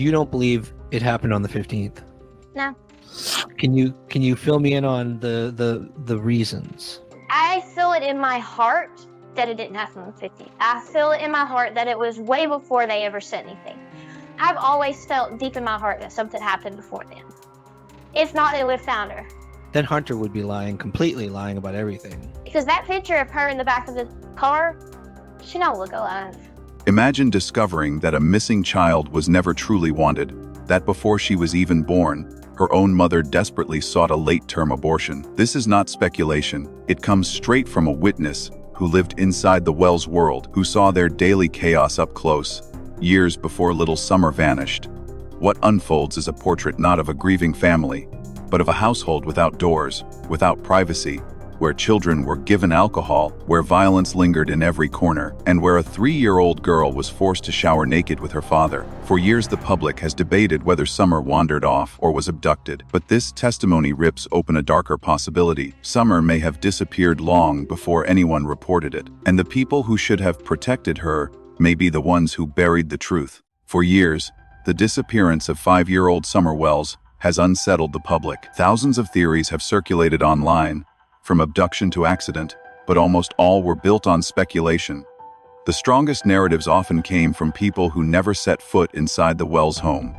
you don't believe it happened on the 15th. No. Can you fill me in on the reasons? I feel it in my heart that it didn't happen on the 15th. I feel it in my heart that it was way before they ever said anything. I've always felt deep in my heart that something happened before then. If not, they would have found her. Then Hunter would be completely lying about everything. Because that picture of her in the back of the car, she don't look alive. Imagine discovering that a missing child was never truly wanted, that before she was even born, her own mother desperately sought a late-term abortion. This is not speculation. It comes straight from a witness who lived inside the Wells world, who saw their daily chaos up close, years before little Summer vanished. What unfolds is a portrait not of a grieving family, but of a household without doors, without privacy, where children were given alcohol, where violence lingered in every corner, and where a 3-year-old girl was forced to shower naked with her father. For years, the public has debated whether Summer wandered off or was abducted, but this testimony rips open a darker possibility. Summer may have disappeared long before anyone reported it, and the people who should have protected her may be the ones who buried the truth. For years, the disappearance of 5-year-old Summer Wells has unsettled the public. Thousands of theories have circulated online, from abduction to accident, but almost all were built on speculation. The strongest narratives often came from people who never set foot inside the Wells home.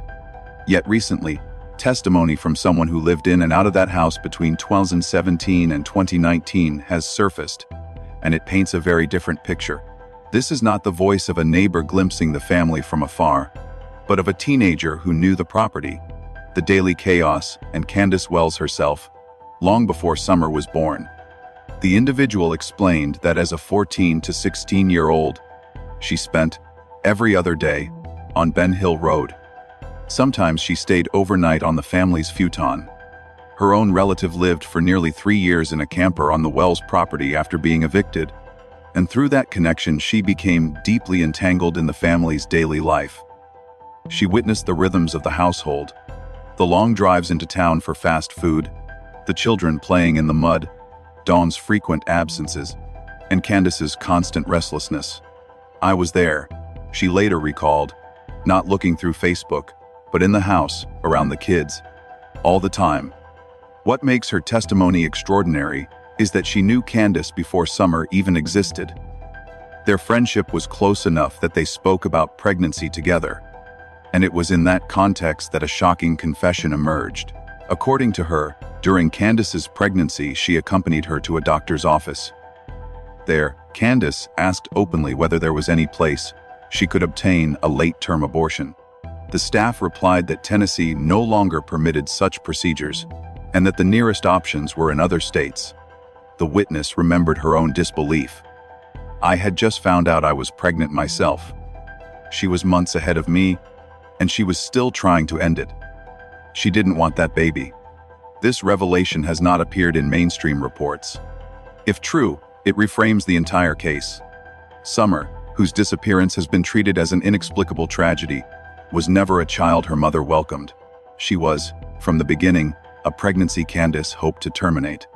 Yet recently, testimony from someone who lived in and out of that house between 2017 and 2019 has surfaced, and it paints a very different picture. This is not the voice of a neighbor glimpsing the family from afar, but of a teenager who knew the property, the daily chaos, and Candace Wells herself, long before Summer was born. The individual explained that as a 14 to 16-year-old, she spent every other day on Ben Hill Road. Sometimes she stayed overnight on the family's futon. Her own relative lived for nearly 3 years in a camper on the Wells property after being evicted, and through that connection she became deeply entangled in the family's daily life. She witnessed the rhythms of the household, the long drives into town for fast food, the children playing in the mud, Dawn's frequent absences, and Candace's constant restlessness. I was there, she later recalled, not looking through Facebook, but in the house, around the kids, all the time. What makes her testimony extraordinary is that she knew Candace before Summer even existed. Their friendship was close enough that they spoke about pregnancy together, and it was in that context that a shocking confession emerged. According to her, during Candace's pregnancy, she accompanied her to a doctor's office. There, Candace asked openly whether there was any place she could obtain a late-term abortion. The staff replied that Tennessee no longer permitted such procedures, and that the nearest options were in other states. The witness remembered her own disbelief. I had just found out I was pregnant myself. She was months ahead of me, and she was still trying to end it. She didn't want that baby. This revelation has not appeared in mainstream reports. If true, it reframes the entire case. Summer, whose disappearance has been treated as an inexplicable tragedy, was never a child her mother welcomed. She was, from the beginning, a pregnancy Candace hoped to terminate.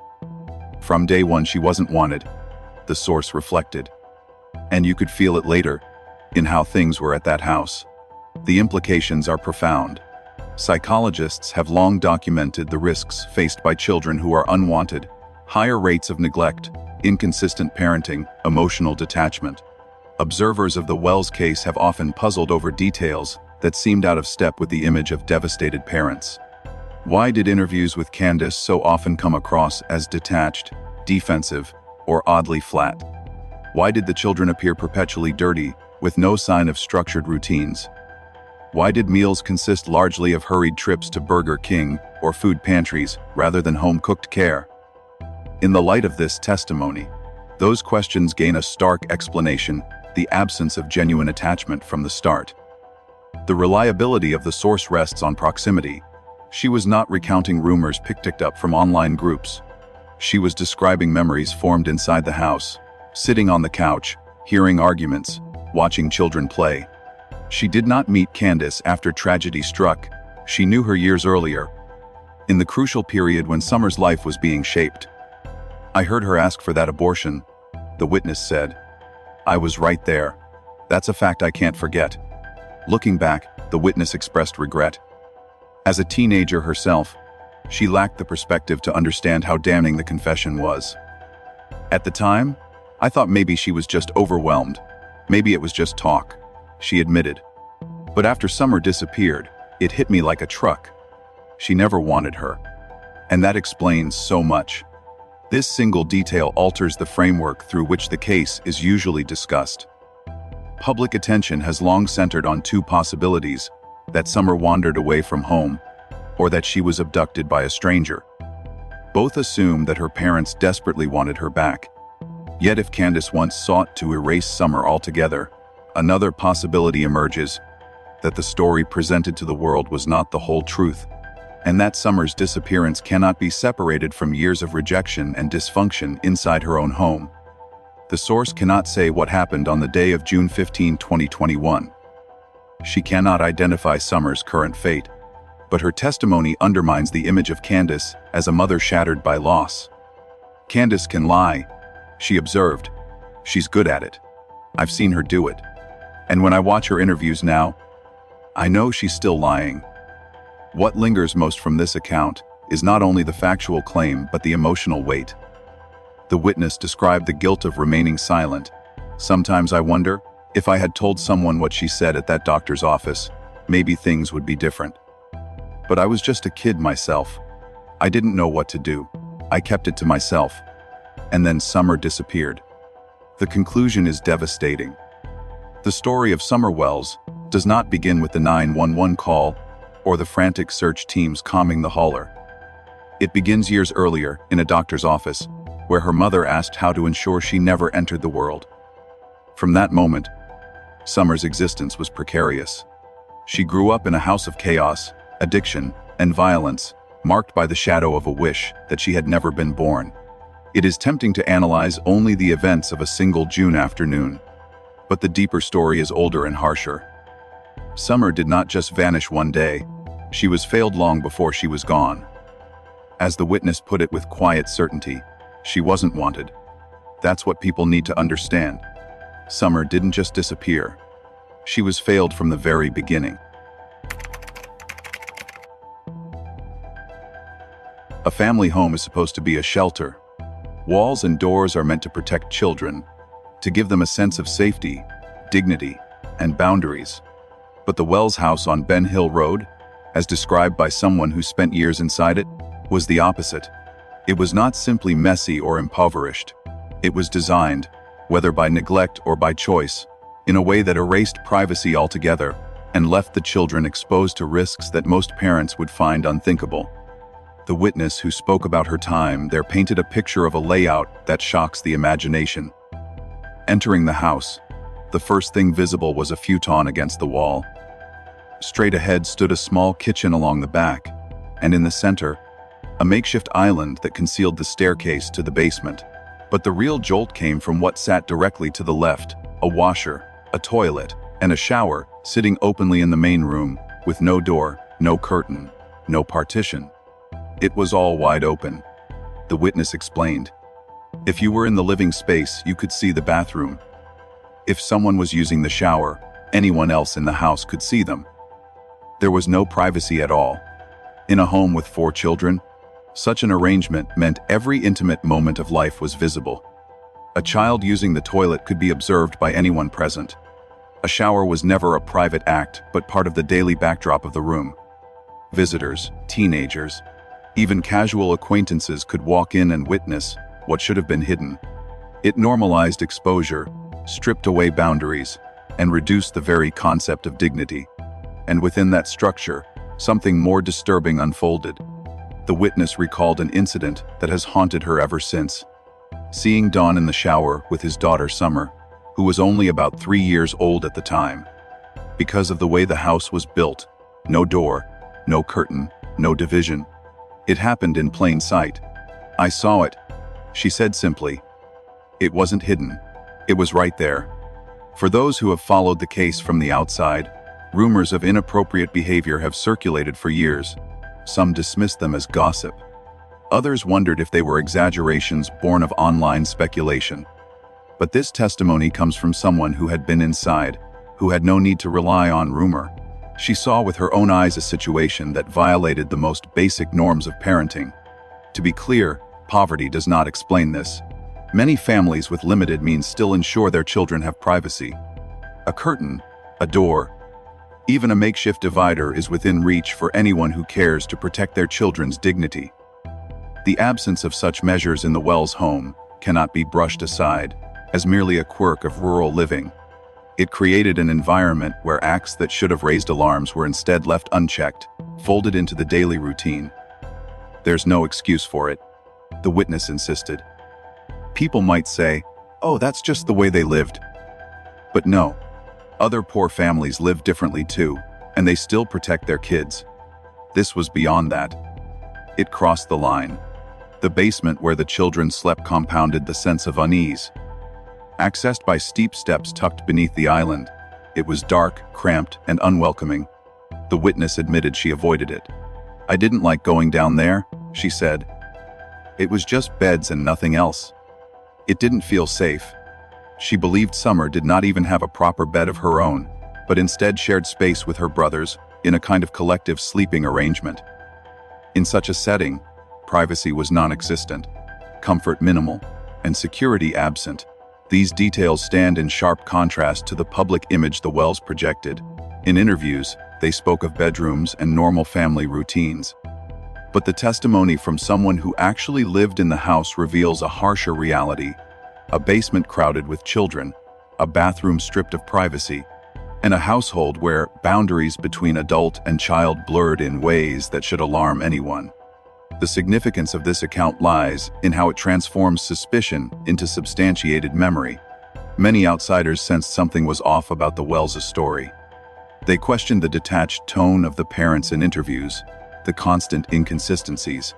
From day one, she wasn't wanted, the source reflected. And you could feel it later, in how things were at that house. The implications are profound. Psychologists have long documented the risks faced by children who are unwanted: higher rates of neglect, inconsistent parenting, emotional detachment. Observers of the Wells case have often puzzled over details that seemed out of step with the image of devastated parents. Why did interviews with Candace so often come across as detached, defensive, or oddly flat? Why did the children appear perpetually dirty, with no sign of structured routines? Why did meals consist largely of hurried trips to Burger King or food pantries rather than home-cooked care? In the light of this testimony, those questions gain a stark explanation: the absence of genuine attachment from the start. The reliability of the source rests on proximity. She was not recounting rumors picked up from online groups. She was describing memories formed inside the house, sitting on the couch, hearing arguments, watching children play. She did not meet Candace after tragedy struck. She knew her years earlier, in the crucial period when Summer's life was being shaped. "I heard her ask for that abortion," the witness said. "I was right there. That's a fact I can't forget." Looking back, The witness expressed regret. As a teenager herself, she lacked the perspective to understand how damning the confession was. At the time, I thought maybe she was just overwhelmed. Maybe it was just talk, she admitted. But after Summer disappeared, it hit me like a truck. She never wanted her. And that explains so much. This single detail alters the framework through which the case is usually discussed. Public attention has long centered on two possibilities: that Summer wandered away from home, or that she was abducted by a stranger. Both assume that her parents desperately wanted her back. Yet if Candace once sought to erase Summer altogether, another possibility emerges: that the story presented to the world was not the whole truth, and that Summer's disappearance cannot be separated from years of rejection and dysfunction inside her own home. The source cannot say what happened on the day of June 15, 2021. She cannot identify Summer's current fate, but her testimony undermines the image of Candace as a mother shattered by loss. Candace can lie, she observed. She's good at it. I've seen her do it. And when I watch her interviews now, I know she's still lying. What lingers most from this account is not only the factual claim but the emotional weight. The witness described the guilt of remaining silent. Sometimes I wonder, if I had told someone what she said at that doctor's office, maybe things would be different. But I was just a kid myself. I didn't know what to do. I kept it to myself. And then Summer disappeared. The conclusion is devastating. The story of Summer Wells does not begin with the 911 call or the frantic search teams calming the hauler. It begins years earlier in a doctor's office, where her mother asked how to ensure she never entered the world. From that moment, Summer's existence was precarious. She grew up in a house of chaos, addiction, and violence, marked by the shadow of a wish that she had never been born. It is tempting to analyze only the events of a single June afternoon, but the deeper story is older and harsher. Summer did not just vanish one day. She was failed long before she was gone. As the witness put it with quiet certainty, she wasn't wanted. That's what people need to understand. Summer didn't just disappear. She was failed from the very beginning. A family home is supposed to be a shelter. Walls and doors are meant to protect children, to give them a sense of safety, dignity, and boundaries. But the Wells house on Ben Hill Road, as described by someone who spent years inside it, was the opposite. It was not simply messy or impoverished. It was designed, whether by neglect or by choice, in a way that erased privacy altogether and left the children exposed to risks that most parents would find unthinkable. The witness who spoke about her time there painted a picture of a layout that shocks the imagination. Entering the house, the first thing visible was a futon against the wall. Straight ahead stood a small kitchen along the back, and in the center, a makeshift island that concealed the staircase to the basement. But the real jolt came from what sat directly to the left: a washer, a toilet, and a shower sitting openly in the main room, with no door, no curtain, no partition. It was all wide open. The witness explained. If you were in the living space, you could see the bathroom. If someone was using the shower, anyone else in the house could see them. There was no privacy at all. In a home with 4 children, such an arrangement meant every intimate moment of life was visible. A child using the toilet could be observed by anyone present. A shower was never a private act, but part of the daily backdrop of the room. Visitors, teenagers, even casual acquaintances could walk in and witness what should have been hidden. It normalized exposure, stripped away boundaries, and reduced the very concept of dignity. And within that structure, something more disturbing unfolded. The witness recalled an incident that has haunted her ever since. Seeing Don in the shower with his daughter Summer, who was only about 3 years old at the time. Because of the way the house was built, no door, no curtain, no division. It happened in plain sight. I saw it, she said simply. It wasn't hidden. It was right there. For those who have followed the case from the outside, rumors of inappropriate behavior have circulated for years. Some dismissed them as gossip. Others wondered if they were exaggerations born of online speculation. But this testimony comes from someone who had been inside, who had no need to rely on rumor. She saw with her own eyes a situation that violated the most basic norms of parenting. To be clear, poverty does not explain this. Many families with limited means still ensure their children have privacy. A curtain, a door, even a makeshift divider is within reach for anyone who cares to protect their children's dignity. The absence of such measures in the Wells home cannot be brushed aside as merely a quirk of rural living. It created an environment where acts that should have raised alarms were instead left unchecked, folded into the daily routine. "There's no excuse for it," the witness insisted. "People might say, oh, that's just the way they lived." But no, other poor families live differently too, and they still protect their kids. This was beyond that. It crossed the line. The basement where the children slept compounded the sense of unease. Accessed by steep steps tucked beneath the island, it was dark, cramped, and unwelcoming. The witness admitted she avoided it. "I didn't like going down there," she said. "It was just beds and nothing else. It didn't feel safe." She believed Summer did not even have a proper bed of her own, but instead shared space with her brothers in a kind of collective sleeping arrangement. In such a setting, privacy was non-existent, comfort minimal, and security absent. These details stand in sharp contrast to the public image the Wells projected. In interviews, they spoke of bedrooms and normal family routines. But the testimony from someone who actually lived in the house reveals a harsher reality: a basement crowded with children, a bathroom stripped of privacy, and a household where boundaries between adult and child blurred in ways that should alarm anyone. The significance of this account lies in how it transforms suspicion into substantiated memory. Many outsiders sensed something was off about the Wells' story. They questioned the detached tone of the parents in interviews, the constant inconsistencies.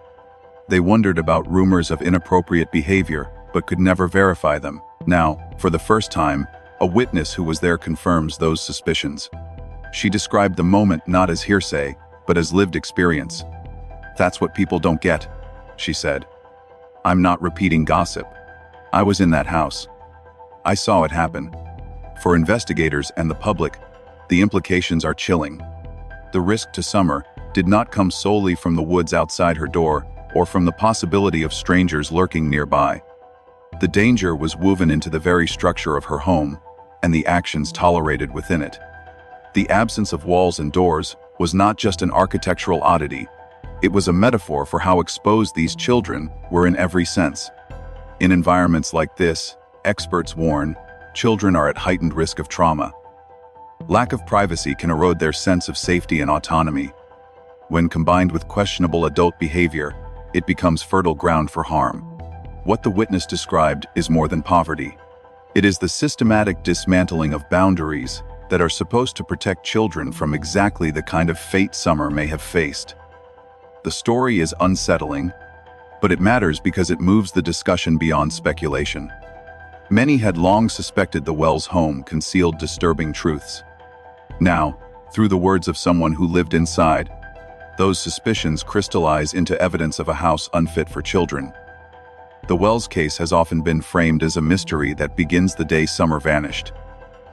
They wondered about rumors of inappropriate behavior, but could never verify them. Now, for the first time, a witness who was there confirms those suspicions. She described the moment not as hearsay, but as lived experience. "That's what people don't get," she said. "I'm not repeating gossip. I was in that house. I saw it happen." For investigators and the public, the implications are chilling. The risk to Summer did not come solely from the woods outside her door or from the possibility of strangers lurking nearby. The danger was woven into the very structure of her home and the actions tolerated within it. The absence of walls and doors was not just an architectural oddity. It was a metaphor for how exposed these children were in every sense. In environments like this, experts warn, children are at heightened risk of trauma. Lack of privacy can erode their sense of safety and autonomy. When combined with questionable adult behavior, it becomes fertile ground for harm. What the witness described is more than poverty. It is the systematic dismantling of boundaries that are supposed to protect children from exactly the kind of fate Summer may have faced. The story is unsettling, but it matters because it moves the discussion beyond speculation. Many had long suspected the Wells home concealed disturbing truths. Now, through the words of someone who lived inside, those suspicions crystallize into evidence of a house unfit for children. The Wells case has often been framed as a mystery that begins the day Summer vanished.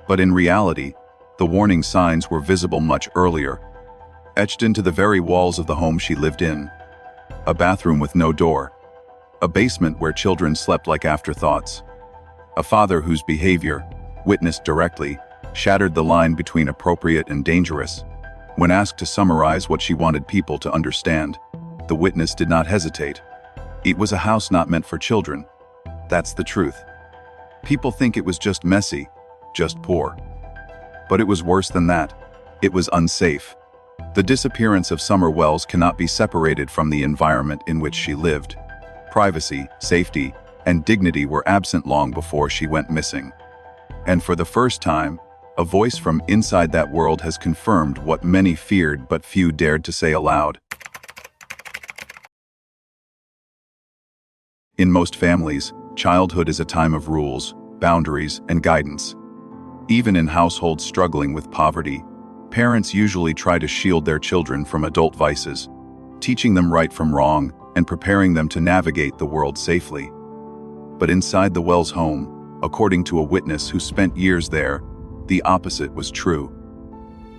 But in reality, the warning signs were visible much earlier, etched into the very walls of the home she lived in. A bathroom with no door. A basement where children slept like afterthoughts. A father whose behavior, witnessed directly, shattered the line between appropriate and dangerous. When asked to summarize what she wanted people to understand, the witness did not hesitate. It was a house not meant for children. That's the truth. People think it was just messy, just poor. But it was worse than that. It was unsafe. The disappearance of Summer Wells cannot be separated from the environment in which she lived. Privacy, safety, and dignity were absent long before she went missing. And for the first time, a voice from inside that world has confirmed what many feared but few dared to say aloud. In most families, childhood is a time of rules, boundaries, and guidance. Even in households struggling with poverty, parents usually try to shield their children from adult vices, teaching them right from wrong and preparing them to navigate the world safely. But inside the Wells home, according to a witness who spent years there, the opposite was true.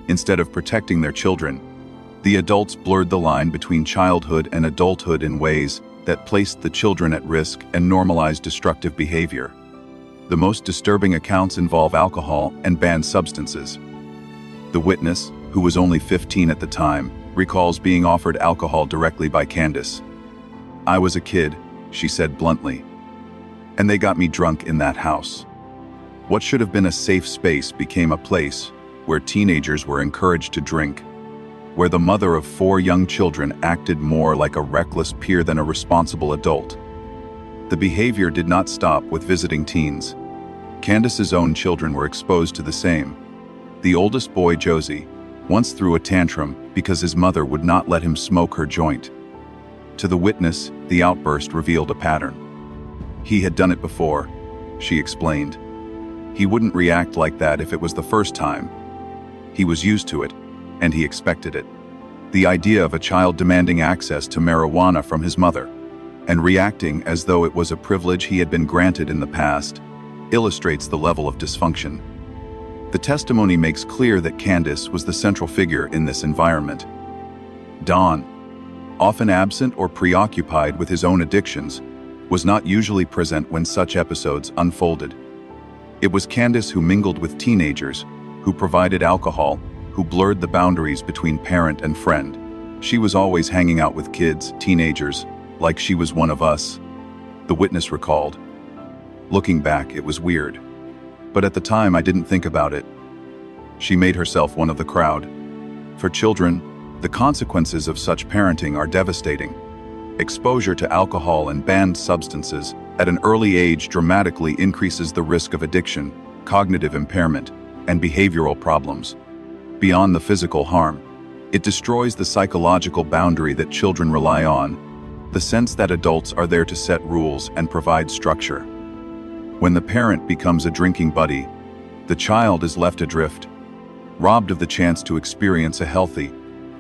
Instead of protecting their children, the adults blurred the line between childhood and adulthood in ways that placed the children at risk and normalized destructive behavior. The most disturbing accounts involve alcohol and banned substances. The witness, who was only 15 at the time, recalls being offered alcohol directly by Candace. "I was a kid," she said bluntly, "and they got me drunk in that house." What should have been a safe space became a place where teenagers were encouraged to drink, where the mother of 4 young children acted more like a reckless peer than a responsible adult. The behavior did not stop with visiting teens. Candace's own children were exposed to the same. The oldest boy, Josie, once threw a tantrum because his mother would not let him smoke her joint. To the witness, the outburst revealed a pattern. He had done it before, she explained. He wouldn't react like that if it was the first time. He was used to it, and he expected it. The idea of a child demanding access to marijuana from his mother and reacting as though it was a privilege he had been granted in the past illustrates the level of dysfunction. The testimony makes clear that Candace was the central figure in this environment. Don, often absent or preoccupied with his own addictions, was not usually present when such episodes unfolded. It was Candace who mingled with teenagers, who provided alcohol, who blurred the boundaries between parent and friend. She was always hanging out with kids, teenagers, like she was one of us, the witness recalled. Looking back, it was weird. But at the time, I didn't think about it. She made herself one of the crowd. For children, the consequences of such parenting are devastating. Exposure to alcohol and banned substances at an early age dramatically increases the risk of addiction, cognitive impairment, and behavioral problems. Beyond the physical harm, it destroys the psychological boundary that children rely on, the sense that adults are there to set rules and provide structure. When the parent becomes a drinking buddy, the child is left adrift, robbed of the chance to experience a healthy,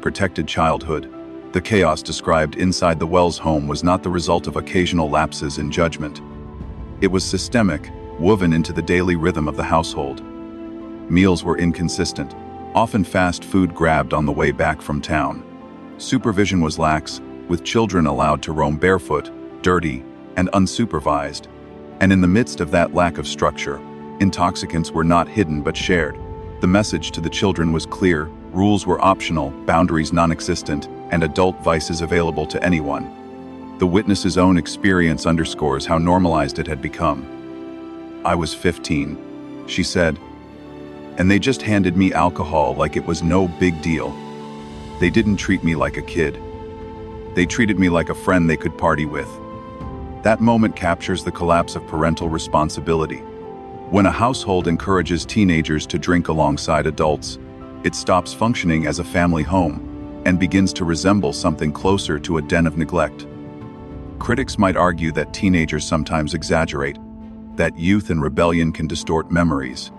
protected childhood. The chaos described inside the Wells home was not the result of occasional lapses in judgment. It was systemic, woven into the daily rhythm of the household. Meals were inconsistent, often fast food grabbed on the way back from town. Supervision was lax, with children allowed to roam barefoot, dirty, and unsupervised. And in the midst of that lack of structure, intoxicants were not hidden but shared. The message to the children was clear: rules were optional, boundaries non-existent, and adult vices available to anyone. The witness's own experience underscores how normalized it had become. "I was 15, she said, and they just handed me alcohol like it was no big deal. They didn't treat me like a kid. They treated me like a friend they could party with." That moment captures the collapse of parental responsibility. When a household encourages teenagers to drink alongside adults, it stops functioning as a family home and begins to resemble something closer to a den of neglect. Critics might argue that teenagers sometimes exaggerate, that youth and rebellion can distort memories.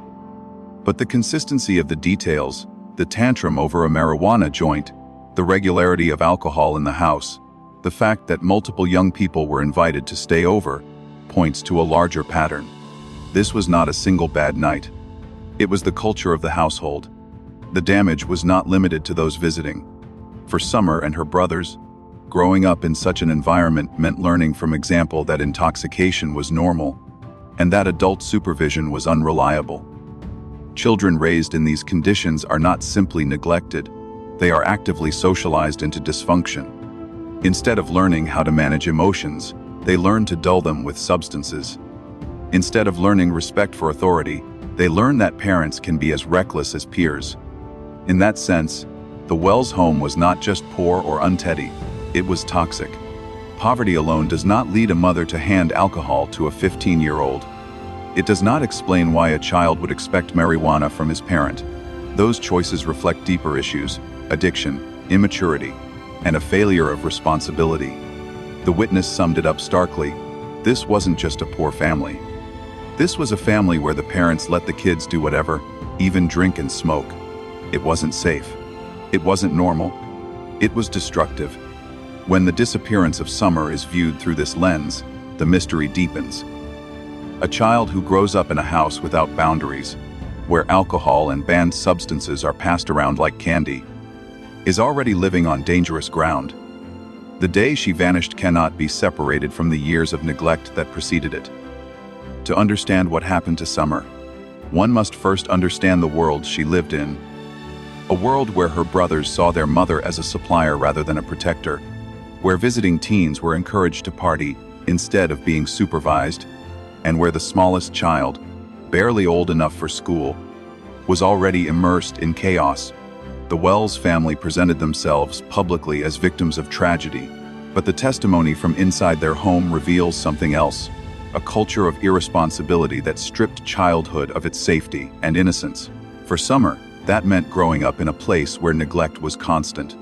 But the consistency of the details, the tantrum over a marijuana joint, the regularity of alcohol in the house, the fact that multiple young people were invited to stay over, points to a larger pattern. This was not a single bad night. It was the culture of the household. The damage was not limited to those visiting. For Summer and her brothers, growing up in such an environment meant learning from example that intoxication was normal, and that adult supervision was unreliable. Children raised in these conditions are not simply neglected, they are actively socialized into dysfunction. Instead of learning how to manage emotions, they learn to dull them with substances. Instead of learning respect for authority, they learn that parents can be as reckless as peers. In that sense, the Wells home was not just poor or unsteady, it was toxic. Poverty alone does not lead a mother to hand alcohol to a 15-year-old. It does not explain why a child would expect marijuana from his parent. Those choices reflect deeper issues: addiction, immaturity, and a failure of responsibility. The witness summed it up starkly: this wasn't just a poor family. This was a family where the parents let the kids do whatever, even drink and smoke. It wasn't safe. It wasn't normal. It was destructive. When the disappearance of Summer is viewed through this lens, the mystery deepens. A child who grows up in a house without boundaries, where alcohol and banned substances are passed around like candy, is already living on dangerous ground. The day she vanished cannot be separated from the years of neglect that preceded it. To understand what happened to Summer, one must first understand the world she lived in. A world where her brothers saw their mother as a supplier rather than a protector, where visiting teens were encouraged to party instead of being supervised, and where the smallest child, barely old enough for school, was already immersed in chaos. The Wells family presented themselves publicly as victims of tragedy, but the testimony from inside their home reveals something else, a culture of irresponsibility that stripped childhood of its safety and innocence. For Summer, that meant growing up in a place where neglect was constant,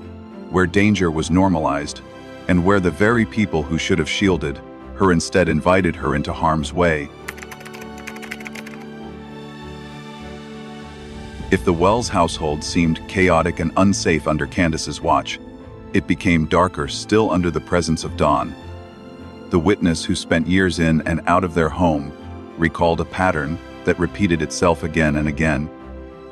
where danger was normalized, and where the very people who should have shielded her instead invited her into harm's way. If the Wells household seemed chaotic and unsafe under Candace's watch, it became darker still under the presence of Dawn. The witness who spent years in and out of their home recalled a pattern that repeated itself again and again.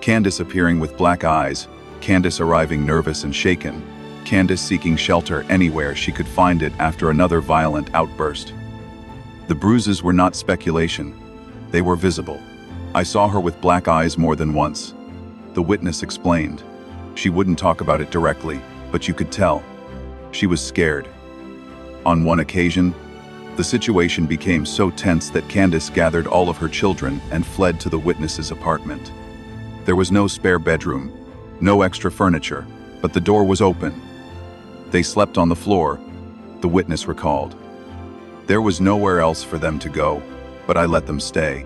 Candace appearing with black eyes, Candace arriving nervous and shaken, Candace seeking shelter anywhere she could find it after another violent outburst. The bruises were not speculation. They were visible. I saw her with black eyes more than once. The witness explained. She wouldn't talk about it directly, but you could tell. She was scared. On one occasion, the situation became so tense that Candace gathered all of her children and fled to the witness's apartment. There was no spare bedroom, no extra furniture, but the door was open. They slept on the floor, the witness recalled. There was nowhere else for them to go, but I let them stay.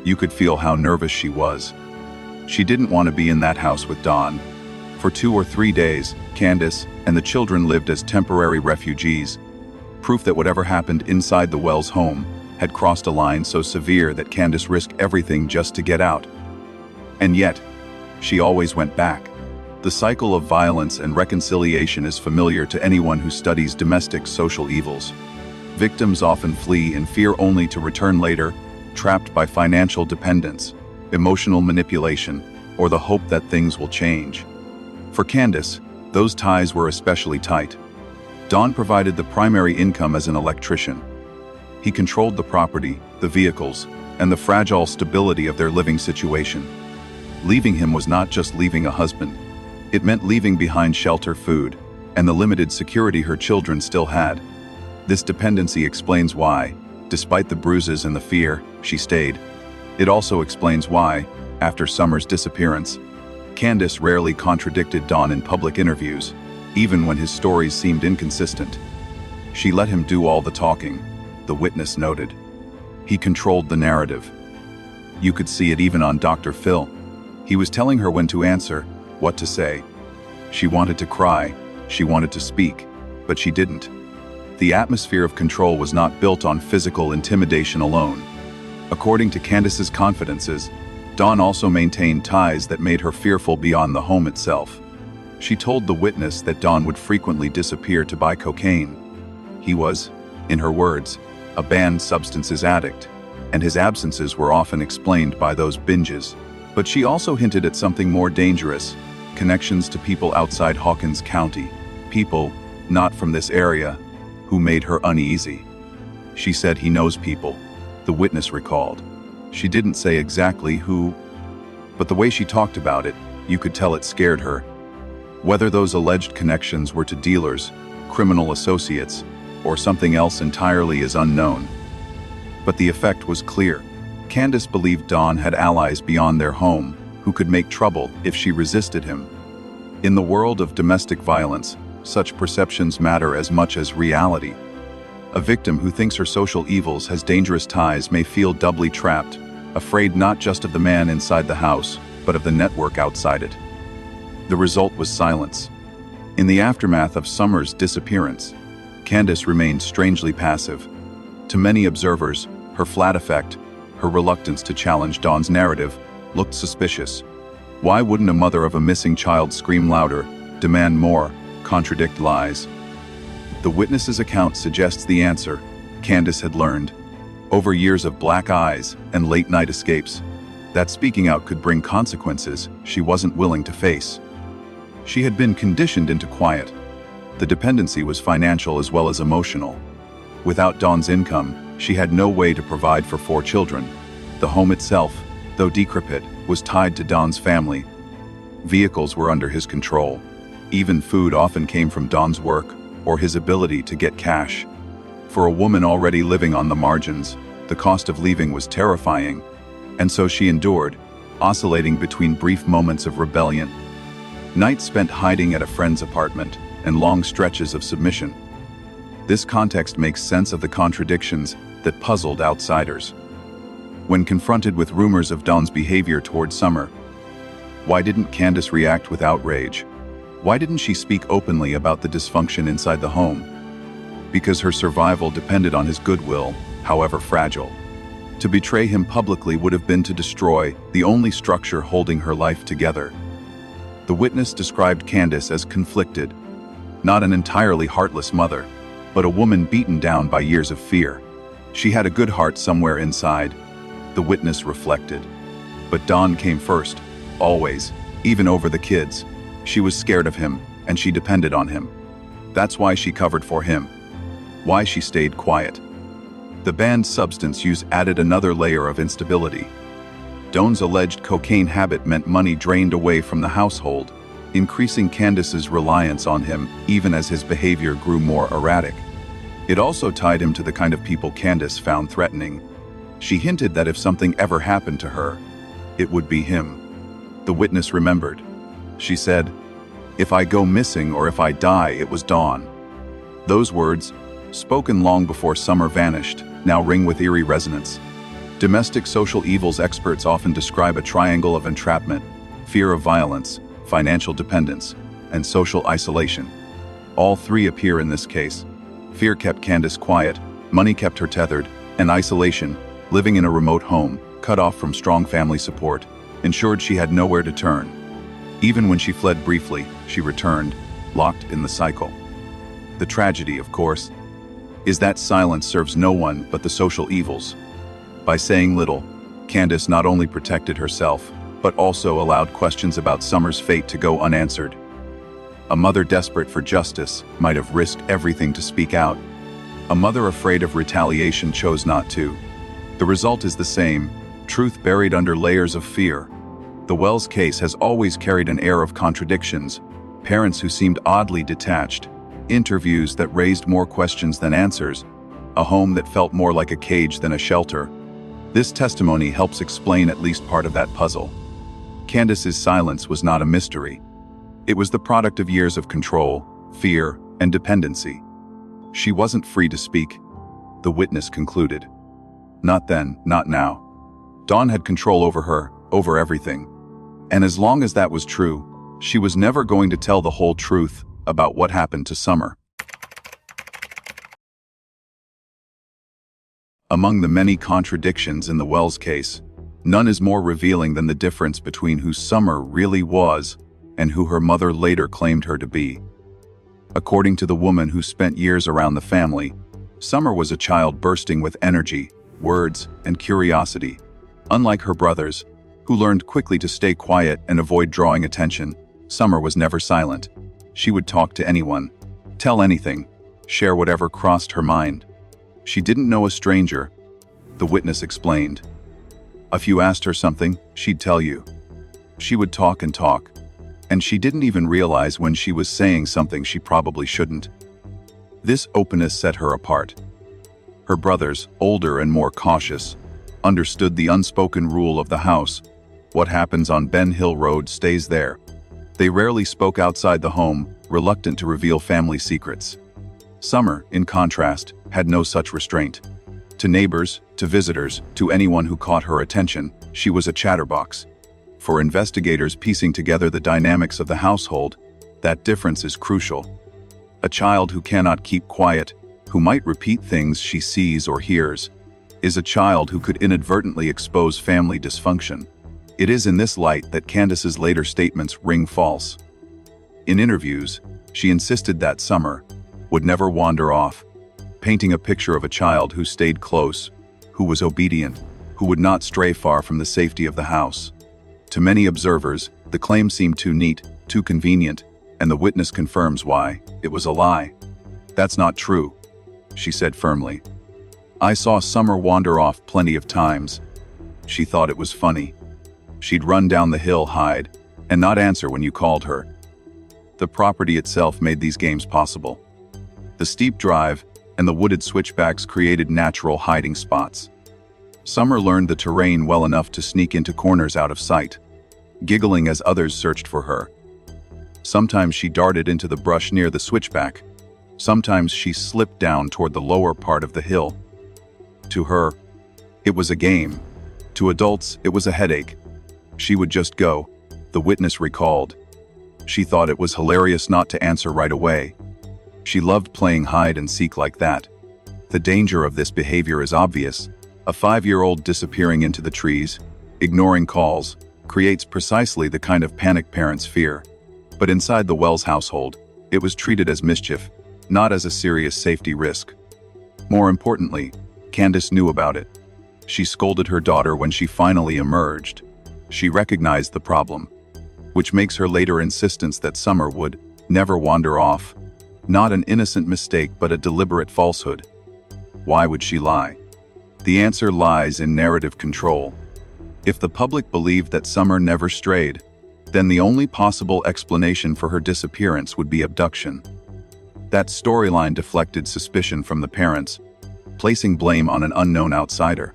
You could feel how nervous she was. She didn't want to be in that house with Dawn. For 2 or 3 days, Candace and the children lived as temporary refugees, proof that whatever happened inside the Wells home had crossed a line so severe that Candace risked everything just to get out. And yet, she always went back. The cycle of violence and reconciliation is familiar to anyone who studies domestic social evils. Victims often flee in fear only to return later, trapped by financial dependence, emotional manipulation, or the hope that things will change. For Candace, those ties were especially tight. Don provided the primary income as an electrician. He controlled the property, the vehicles, and the fragile stability of their living situation. Leaving him was not just leaving a husband. It meant leaving behind shelter, food, and the limited security her children still had. This dependency explains why, despite the bruises and the fear, she stayed. It also explains why, after Summer's disappearance, Candace rarely contradicted Don in public interviews, even when his stories seemed inconsistent. She let him do all the talking, the witness noted. He controlled the narrative. You could see it even on Dr. Phil. He was telling her when to answer, what to say. She wanted to cry, she wanted to speak, but she didn't. The atmosphere of control was not built on physical intimidation alone. According to Candace's confidences, Dawn also maintained ties that made her fearful beyond the home itself. She told the witness that Dawn would frequently disappear to buy cocaine. He was, in her words, a banned substances addict, and his absences were often explained by those binges. But she also hinted at something more dangerous, connections to people outside Hawkins County, people, not from this area, who made her uneasy. She said he knows people, the witness recalled. She didn't say exactly who, but the way she talked about it, you could tell it scared her. Whether those alleged connections were to dealers, criminal associates, or something else entirely is unknown. But the effect was clear. Candace believed Dawn had allies beyond their home who could make trouble if she resisted him. In the world of domestic violence, such perceptions matter as much as reality. A victim who thinks her social evils has dangerous ties may feel doubly trapped, afraid not just of the man inside the house, but of the network outside it. The result was silence. In the aftermath of Summer's disappearance, Candace remained strangely passive. To many observers, her flat affect, her reluctance to challenge Dawn's narrative, looked suspicious. Why wouldn't a mother of a missing child scream louder, demand more, contradict lies? The witness's account suggests the answer. Candace had learned. Over years of black eyes and late-night escapes, that speaking out could bring consequences she wasn't willing to face. She had been conditioned into quiet. The dependency was financial as well as emotional. Without Dawn's income, she had no way to provide for 4 children. The home itself, though decrepit, was tied to Dawn's family. Vehicles were under his control. Even food often came from Dawn's work or his ability to get cash. For a woman already living on the margins, the cost of leaving was terrifying, and so she endured, oscillating between brief moments of rebellion, nights spent hiding at a friend's apartment, and long stretches of submission. This context makes sense of the contradictions that puzzled outsiders. When confronted with rumors of Dawn's behavior toward Summer, why didn't Candace react with outrage? Why didn't she speak openly about the dysfunction inside the home? Because her survival depended on his goodwill, however fragile. To betray him publicly would have been to destroy the only structure holding her life together. The witness described Candace as conflicted, not an entirely heartless mother, but a woman beaten down by years of fear. She had a good heart somewhere inside, the witness reflected. But Dawn came first, always, even over the kids. She was scared of him, and she depended on him. That's why she covered for him. Why she stayed quiet. The banned substance use added another layer of instability. Dawn's alleged cocaine habit meant money drained away from the household, increasing Candace's reliance on him even as his behavior grew more erratic. It also tied him to the kind of people Candace found threatening. She hinted that if something ever happened to her, it would be him. The witness remembered. She said, "If I go missing or if I die, it was Dawn." Those words, spoken long before Summer vanished, now ring with eerie resonance. Domestic social evils experts often describe a triangle of entrapment: fear of violence, financial dependence, and social isolation. All 3 appear in this case. Fear kept Candace quiet, money kept her tethered, and isolation, living in a remote home, cut off from strong family support, ensured she had nowhere to turn. Even when she fled briefly, she returned, locked in the cycle. The tragedy, of course, is that silence serves no one but the social evils. By saying little, Candace not only protected herself, but also allowed questions about Summer's fate to go unanswered. A mother desperate for justice might have risked everything to speak out. A mother afraid of retaliation chose not to. The result is the same: truth buried under layers of fear. The Wells case has always carried an air of contradictions: parents who seemed oddly detached, interviews that raised more questions than answers, a home that felt more like a cage than a shelter. This testimony helps explain at least part of that puzzle. Candace's silence was not a mystery. It was the product of years of control, fear, and dependency. She wasn't free to speak, the witness concluded. Not then, not now. Dawn had control over her, over everything. And as long as that was true, she was never going to tell the whole truth about what happened to Summer. Among the many contradictions in the Wells case, none is more revealing than the difference between who Summer really was and who her mother later claimed her to be. According to the woman who spent years around the family, Summer was a child bursting with energy, words, and curiosity. Unlike her brothers, who learned quickly to stay quiet and avoid drawing attention, Summer was never silent. She would talk to anyone, tell anything, share whatever crossed her mind. She didn't know a stranger, the witness explained. If you asked her something, she'd tell you. She would talk and talk, and she didn't even realize when she was saying something she probably shouldn't. This openness set her apart. Her brothers, older and more cautious, understood the unspoken rule of the house: what happens on Ben Hill Road stays there. They rarely spoke outside the home, reluctant to reveal family secrets. Summer, in contrast, had no such restraint. To neighbors, to visitors, to anyone who caught her attention, she was a chatterbox. For investigators piecing together the dynamics of the household, that difference is crucial. A child who cannot keep quiet, who might repeat things she sees or hears, is a child who could inadvertently expose family dysfunction. It is in this light that Candace's later statements ring false. In interviews, she insisted that Summer would never wander off, painting a picture of a child who stayed close, who was obedient, who would not stray far from the safety of the house. To many observers, the claim seemed too neat, too convenient, and the witness confirms why. It was a lie. "That's not true," she said firmly. "I saw Summer wander off plenty of times. She thought it was funny. She'd run down the hill, hide, and not answer when you called her. The property itself made these games possible. The steep drive and the wooded switchbacks created natural hiding spots. Summer learned the terrain well enough to sneak into corners out of sight, giggling as others searched for her. Sometimes she darted into the brush near the switchback. Sometimes she slipped down toward the lower part of the hill. To her, it was a game. To adults, it was a headache. She would just go," the witness recalled. She thought it was hilarious not to answer right away. She loved playing hide and seek like that. The danger of this behavior is obvious. A 5-year-old disappearing into the trees, ignoring calls, creates precisely the kind of panic parents fear. But inside the Wells household, it was treated as mischief, not as a serious safety risk. More importantly, Candace knew about it. She scolded her daughter when she finally emerged. She recognized the problem, which makes her later insistence that Summer would never wander off not an innocent mistake but a deliberate falsehood. Why would she lie? The answer lies in narrative control. If the public believed that Summer never strayed, then the only possible explanation for her disappearance would be abduction. That storyline deflected suspicion from the parents, placing blame on an unknown outsider.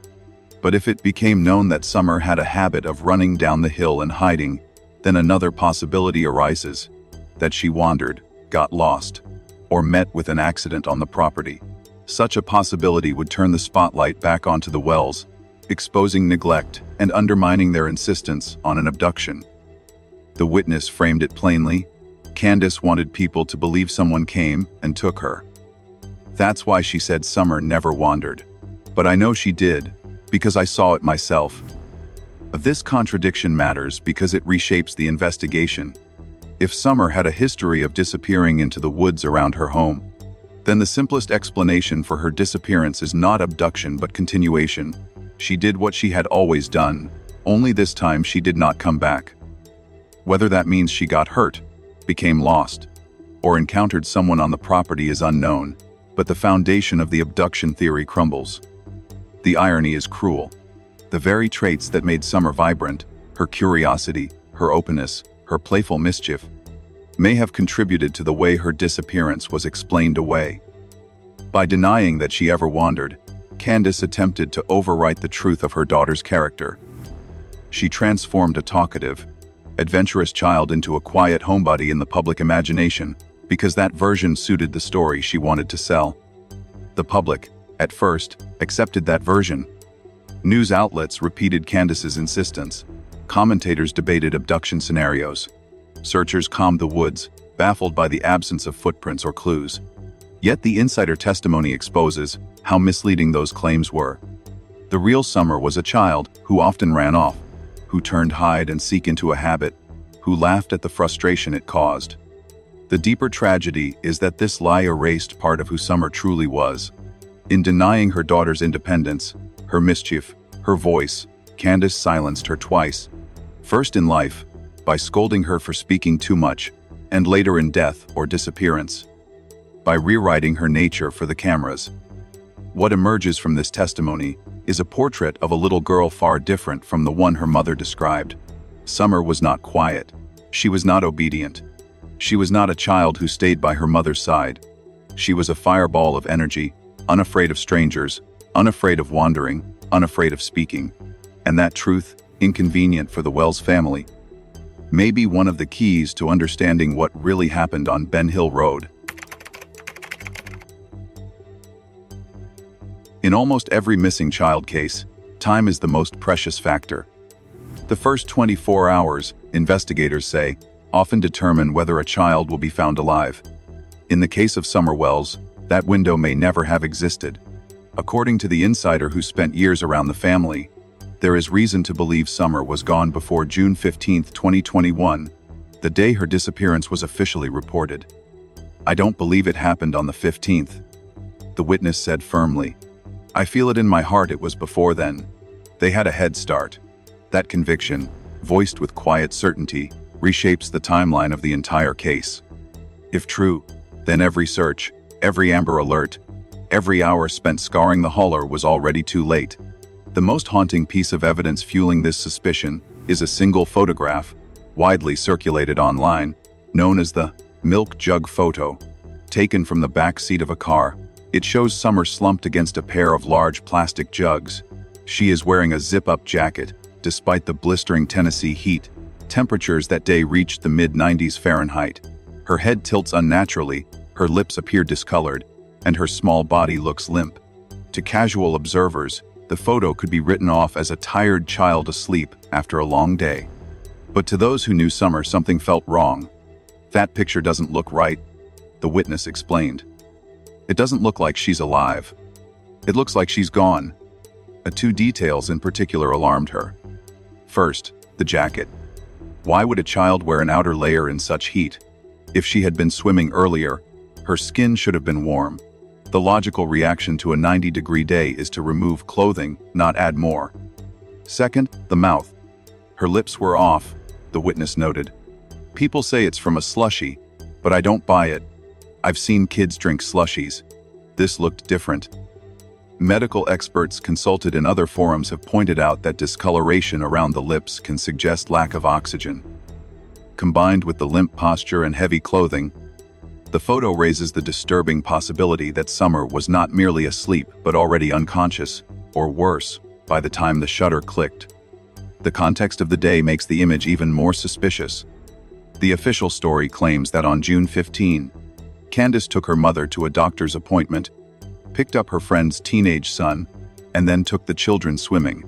But if it became known that Summer had a habit of running down the hill and hiding, then another possibility arises, that she wandered, got lost, or met with an accident on the property. Such a possibility would turn the spotlight back onto the Wells, exposing neglect and undermining their insistence on an abduction. The witness framed it plainly. Candace wanted people to believe someone came and took her. That's why she said Summer never wandered. But I know she did, because I saw it myself. This contradiction matters because it reshapes the investigation. If Summer had a history of disappearing into the woods around her home, then the simplest explanation for her disappearance is not abduction but continuation. She did what she had always done, only this time she did not come back. Whether that means she got hurt, became lost, or encountered someone on the property is unknown, but the foundation of the abduction theory crumbles. The irony is cruel. The very traits that made Summer vibrant, her curiosity, her openness, her playful mischief, may have contributed to the way her disappearance was explained away. By denying that she ever wandered, Candace attempted to overwrite the truth of her daughter's character. She transformed a talkative, adventurous child into a quiet homebody in the public imagination because that version suited the story she wanted to sell. The public, at first, accepted that version. News outlets repeated Candace's insistence. Commentators debated abduction scenarios. Searchers combed the woods, baffled by the absence of footprints or clues. Yet the insider testimony exposes how misleading those claims were. The real Summer was a child who often ran off, who turned hide and seek into a habit, who laughed at the frustration it caused. The deeper tragedy is that this lie erased part of who Summer truly was. In denying her daughter's independence, her mischief, her voice, Candace silenced her twice. First in life, by scolding her for speaking too much, and later in death or disappearance, by rewriting her nature for the cameras. What emerges from this testimony is a portrait of a little girl far different from the one her mother described. Summer was not quiet. She was not obedient. She was not a child who stayed by her mother's side. She was a fireball of energy, unafraid of strangers, unafraid of wandering, unafraid of speaking. And that truth, inconvenient for the Wells family, may be one of the keys to understanding what really happened on Ben Hill Road. In almost every missing child case, time is the most precious factor. The first 24 hours, investigators say, often determine whether a child will be found alive. In the case of Summer Wells, that window may never have existed. According to the insider who spent years around the family, there is reason to believe Summer was gone before June 15, 2021, the day her disappearance was officially reported. "I don't believe it happened on the 15th, the witness said firmly. "I feel it in my heart it was before then." They had a head start. That conviction, voiced with quiet certainty, reshapes the timeline of the entire case. If true, then every search, every Amber Alert, every hour spent scouring the holler was already too late. The most haunting piece of evidence fueling this suspicion is a single photograph, widely circulated online, known as the milk jug photo. Taken from the back seat of a car, it shows Summer slumped against a pair of large plastic jugs. She is wearing a zip-up jacket, despite the blistering Tennessee heat. Temperatures that day reached the mid-90s Fahrenheit. Her head tilts unnaturally, her lips appear discolored, and her small body looks limp. To casual observers, the photo could be written off as a tired child asleep after a long day. But to those who knew Summer, something felt wrong. "That picture doesn't look right," the witness explained. "It doesn't look like she's alive. It looks like she's gone." Two details in particular alarmed her. First, the jacket. Why would a child wear an outer layer in such heat? If she had been swimming earlier, her skin should have been warm. The logical reaction to a 90-degree day is to remove clothing, not add more. Second, the mouth. Her lips were off, the witness noted. "People say it's from a slushie, but I don't buy it. I've seen kids drink slushies. This looked different." Medical experts consulted in other forums have pointed out that discoloration around the lips can suggest lack of oxygen. Combined with the limp posture and heavy clothing, the photo raises the disturbing possibility that Summer was not merely asleep but already unconscious, or worse, by the time the shutter clicked. The context of the day makes the image even more suspicious. The official story claims that on June 15, Candace took her mother to a doctor's appointment, picked up her friend's teenage son, and then took the children swimming.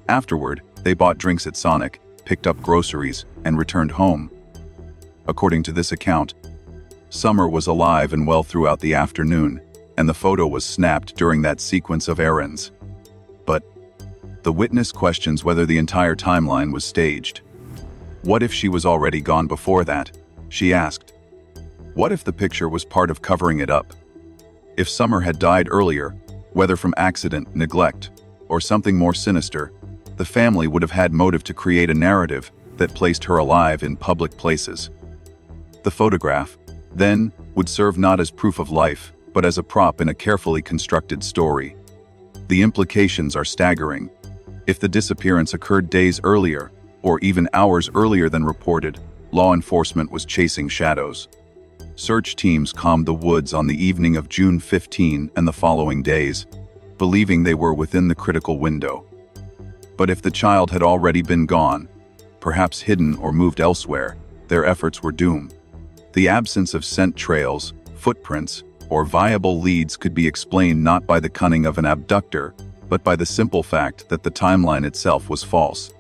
Afterward, they bought drinks at Sonic, picked up groceries, and returned home. According to this account, Summer was alive and well throughout the afternoon, and the photo was snapped during that sequence of errands. But the witness questions whether the entire timeline was staged. What if she was already gone before that? She asked. What if the picture was part of covering it up? If Summer had died earlier, whether from accident, neglect, or something more sinister, the family would have had motive to create a narrative that placed her alive in public places. The photograph, then, would serve not as proof of life, but as a prop in a carefully constructed story. The implications are staggering. If the disappearance occurred days earlier, or even hours earlier than reported, law enforcement was chasing shadows. Search teams combed the woods on the evening of June 15 and the following days, believing they were within the critical window. But if the child had already been gone, perhaps hidden or moved elsewhere, their efforts were doomed. The absence of scent trails, footprints, or viable leads could be explained not by the cunning of an abductor, but by the simple fact that the timeline itself was false.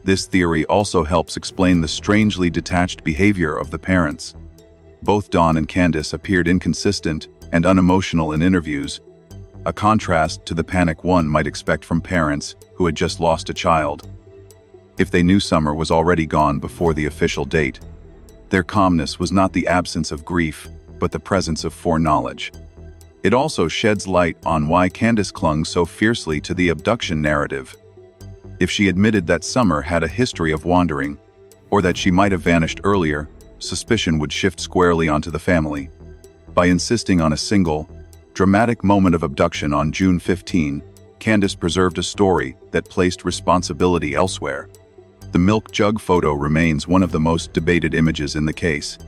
This theory also helps explain the strangely detached behavior of the parents. Both Dawn and Candace appeared inconsistent and unemotional in interviews, a contrast to the panic one might expect from parents who had just lost a child. If they knew Summer was already gone before the official date, their calmness was not the absence of grief, but the presence of foreknowledge. It also sheds light on why Candace clung so fiercely to the abduction narrative. If she admitted that Summer had a history of wandering, or that she might have vanished earlier, suspicion would shift squarely onto the family. By insisting on a single, dramatic moment of abduction on June 15, Candace preserved a story that placed responsibility elsewhere. The milk jug photo remains one of the most debated images in the case.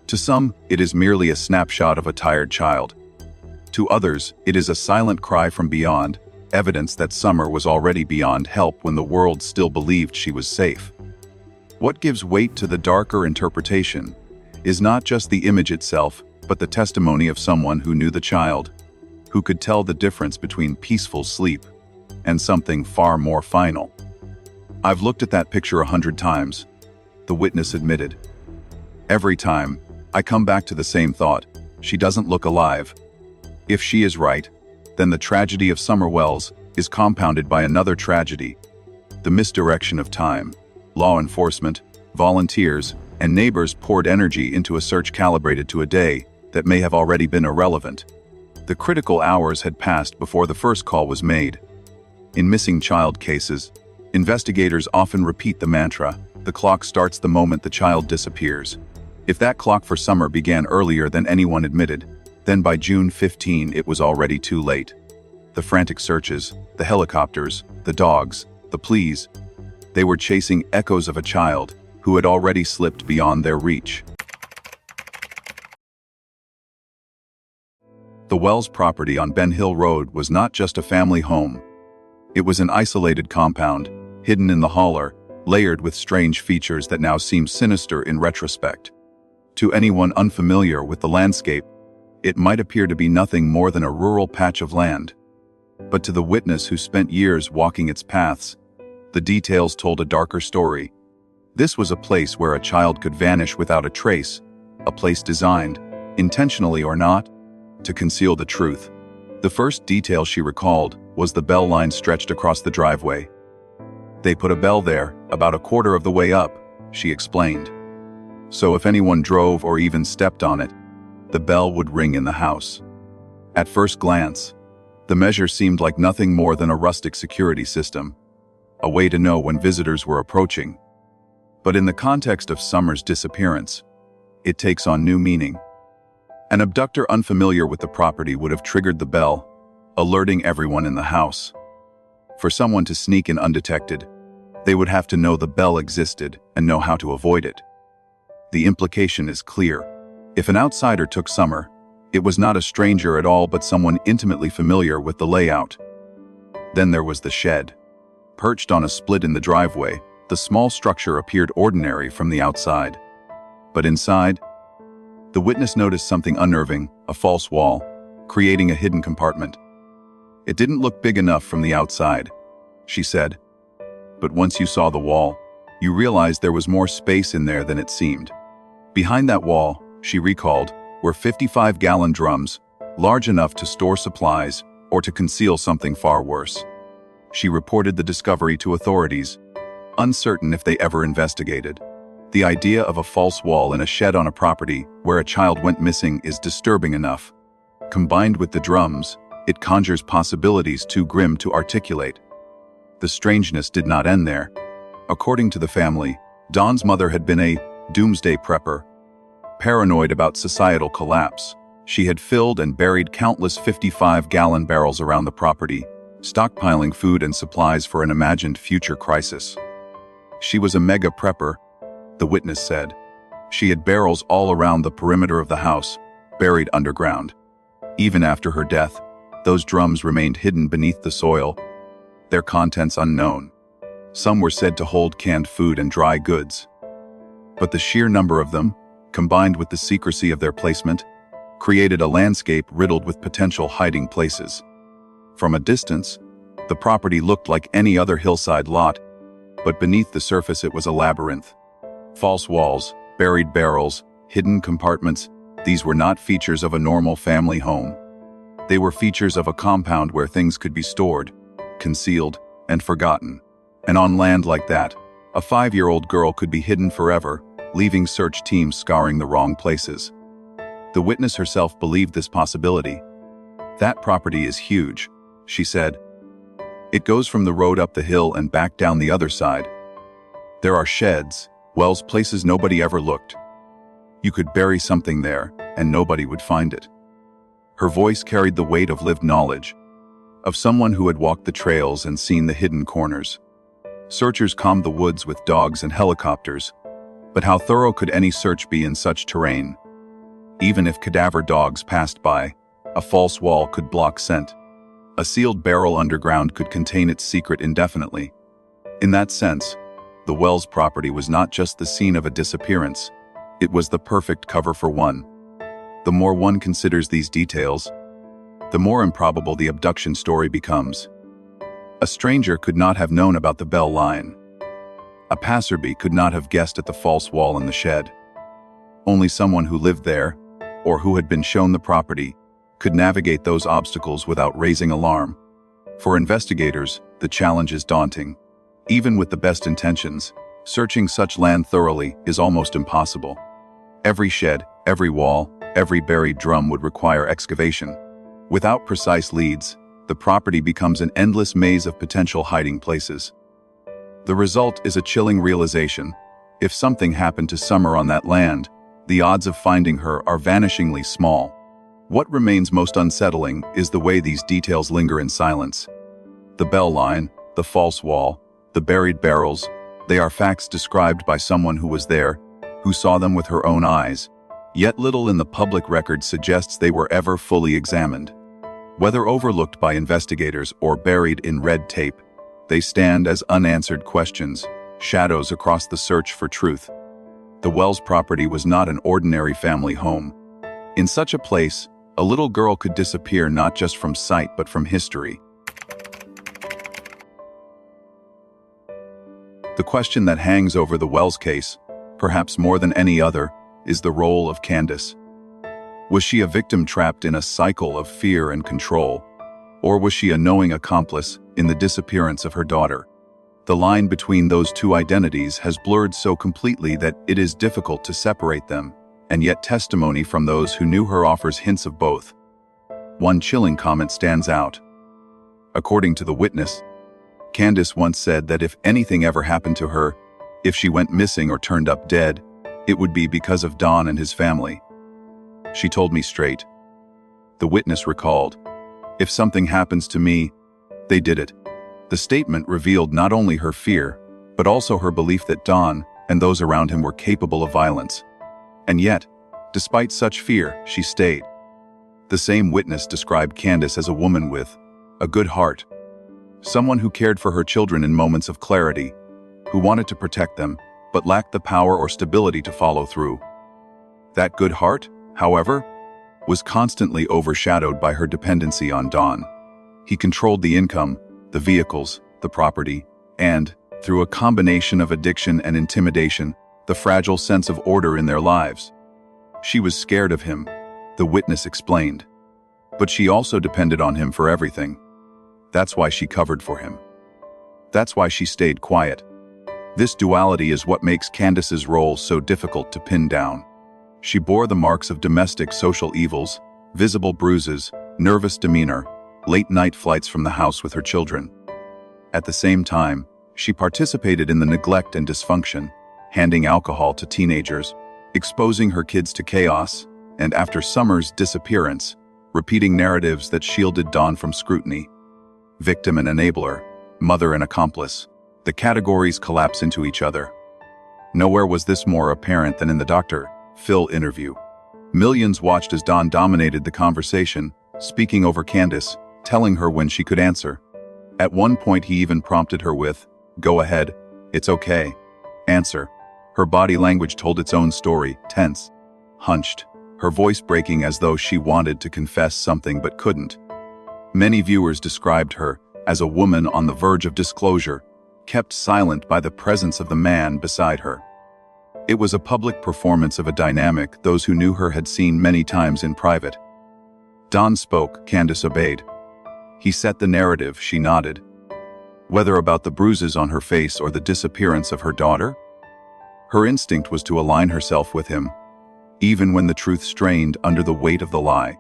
To some, it is merely a snapshot of a tired child. To others, it is a silent cry from beyond, evidence that Summer was already beyond help when the world still believed she was safe. What gives weight to the darker interpretation is not just the image itself, but the testimony of someone who knew the child, who could tell the difference between peaceful sleep and something far more final. "I've looked at that picture 100 times, the witness admitted. "Every time, I come back to the same thought: she doesn't look alive." If she is right, then the tragedy of Summer Wells is compounded by another tragedy: the misdirection of time. Law enforcement, volunteers, and neighbors poured energy into a search calibrated to a day that may have already been irrelevant. The critical hours had passed before the first call was made. In missing child cases, investigators often repeat the mantra, the clock starts the moment the child disappears. If that clock for Summer began earlier than anyone admitted, then by June 15 it was already too late. The frantic searches, the helicopters, the dogs, the pleas, they were chasing echoes of a child who had already slipped beyond their reach. The Wells property on Ben Hill Road was not just a family home. It was an isolated compound, hidden in the holler, layered with strange features that now seem sinister in retrospect. To anyone unfamiliar with the landscape, it might appear to be nothing more than a rural patch of land. But to the witness who spent years walking its paths, the details told a darker story. This was a place where a child could vanish without a trace, a place designed, intentionally or not, to conceal the truth. The first detail she recalled was the bell line stretched across the driveway. They put a bell there, about a quarter of the way up, she explained. So if anyone drove or even stepped on it, the bell would ring in the house. At first glance, the measure seemed like nothing more than a rustic security system, a way to know when visitors were approaching. But in the context of Summer's disappearance, it takes on new meaning. An abductor unfamiliar with the property would have triggered the bell, alerting everyone in the house. For someone to sneak in undetected, they would have to know the bell existed and know how to avoid it. The implication is clear. If an outsider took Summer, it was not a stranger at all but someone intimately familiar with the layout. Then there was the shed. Perched on a split in the driveway, the small structure appeared ordinary from the outside. But inside, the witness noticed something unnerving, a false wall, creating a hidden compartment. It didn't look big enough from the outside, she said. But once you saw the wall, you realized there was more space in there than it seemed. Behind that wall, she recalled, were 55-gallon drums, large enough to store supplies or to conceal something far worse. She reported the discovery to authorities, uncertain if they ever investigated. The idea of a false wall in a shed on a property where a child went missing is disturbing enough. Combined with the drums, it conjures possibilities too grim to articulate. The strangeness did not end there. According to the family, Dawn's mother had been a doomsday prepper. Paranoid about societal collapse, she had filled and buried countless 55-gallon barrels around the property, stockpiling food and supplies for an imagined future crisis. She was a mega prepper, the witness said. She had barrels all around the perimeter of the house, buried underground. Even after her death, those drums remained hidden beneath the soil, their contents unknown. Some were said to hold canned food and dry goods. But the sheer number of them, combined with the secrecy of their placement, created a landscape riddled with potential hiding places. From a distance, the property looked like any other hillside lot, but beneath the surface it was a labyrinth. False walls, buried barrels, hidden compartments, these were not features of a normal family home. They were features of a compound where things could be stored, concealed, and forgotten. And on land like that, a 5-year-old girl could be hidden forever, leaving search teams scouring the wrong places. The witness herself believed this possibility. That property is huge, she said. It goes from the road up the hill and back down the other side. There are sheds, wells, places nobody ever looked. You could bury something there, and nobody would find it. Her voice carried the weight of lived knowledge, of someone who had walked the trails and seen the hidden corners. Searchers combed the woods with dogs and helicopters, but how thorough could any search be in such terrain? Even if cadaver dogs passed by, a false wall could block scent. A sealed barrel underground could contain its secret indefinitely. In that sense, the Wells property was not just the scene of a disappearance, it was the perfect cover for one. The more one considers these details, the more improbable the abduction story becomes. A stranger could not have known about the bell line. A passerby could not have guessed at the false wall in the shed. Only someone who lived there, or who had been shown the property, could navigate those obstacles without raising alarm. For investigators, the challenge is daunting. Even with the best intentions, searching such land thoroughly is almost impossible. Every shed, every wall, every buried drum would require excavation. Without precise leads, the property becomes an endless maze of potential hiding places. The result is a chilling realization. If something happened to Summer on that land, the odds of finding her are vanishingly small. What remains most unsettling is the way these details linger in silence. The bell line, the false wall, the buried barrels, they are facts described by someone who was there, who saw them with her own eyes. Yet little in the public record suggests they were ever fully examined. Whether overlooked by investigators or buried in red tape, they stand as unanswered questions, shadows across the search for truth. The Wells property was not an ordinary family home. In such a place, a little girl could disappear not just from sight but from history. The question that hangs over the Wells case, perhaps more than any other, is the role of Candace. Was she a victim trapped in a cycle of fear and control, or was she a knowing accomplice in the disappearance of her daughter? The line between those two identities has blurred so completely that it is difficult to separate them, and yet testimony from those who knew her offers hints of both. One chilling comment stands out. According to the witness, Candace once said that if anything ever happened to her, if she went missing or turned up dead, it would be because of Don and his family. She told me straight. The witness recalled, "If something happens to me, they did it." The statement revealed not only her fear, but also her belief that Don and those around him were capable of violence. And yet, despite such fear, she stayed. The same witness described Candace as a woman with a good heart, someone who cared for her children in moments of clarity, who wanted to protect them, but lacked the power or stability to follow through. That good heart, however, was constantly overshadowed by her dependency on Don. He controlled the income, the vehicles, the property, and, through a combination of addiction and intimidation, the fragile sense of order in their lives. She was scared of him, the witness explained. But she also depended on him for everything. That's why she covered for him. That's why she stayed quiet. This duality is what makes Candace's role so difficult to pin down. She bore the marks of domestic social evils, visible bruises, nervous demeanor, late-night flights from the house with her children. At the same time, she participated in the neglect and dysfunction, handing alcohol to teenagers, exposing her kids to chaos, and after Summer's disappearance, repeating narratives that shielded Dawn from scrutiny. Victim and enabler, mother and accomplice, the categories collapse into each other. Nowhere was this more apparent than in the Dr. Phil interview. Millions watched as Dawn dominated the conversation, speaking over Candace, telling her when she could answer. At one point he even prompted her with, "Go ahead, it's okay. Answer." Her body language told its own story, tense, hunched, her voice breaking as though she wanted to confess something but couldn't. Many viewers described her as a woman on the verge of disclosure, kept silent by the presence of the man beside her. It was a public performance of a dynamic those who knew her had seen many times in private. Don spoke, Candace obeyed. He set the narrative, she nodded. Whether about the bruises on her face or the disappearance of her daughter, her instinct was to align herself with him, even when the truth strained under the weight of the lie.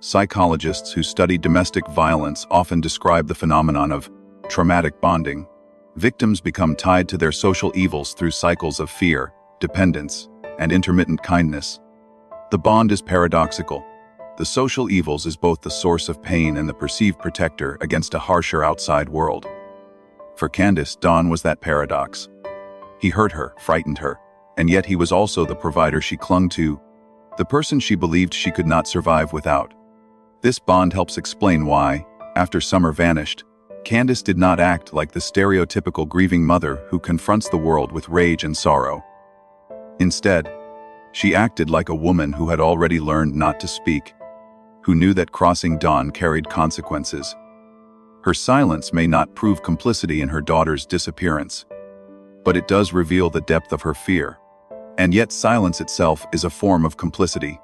Psychologists who study domestic violence often describe the phenomenon of traumatic bonding. Victims become tied to their social evils through cycles of fear, dependence, and intermittent kindness. The bond is paradoxical. The social evils is both the source of pain and the perceived protector against a harsher outside world. For Candace, Don was that paradox. He hurt her, frightened her, and yet he was also the provider she clung to, the person she believed she could not survive without. This bond helps explain why, after Summer vanished, Candace did not act like the stereotypical grieving mother who confronts the world with rage and sorrow. Instead, she acted like a woman who had already learned not to speak, who knew that crossing Dawn carried consequences. Her silence may not prove complicity in her daughter's disappearance, but it does reveal the depth of her fear. And yet silence itself is a form of complicity.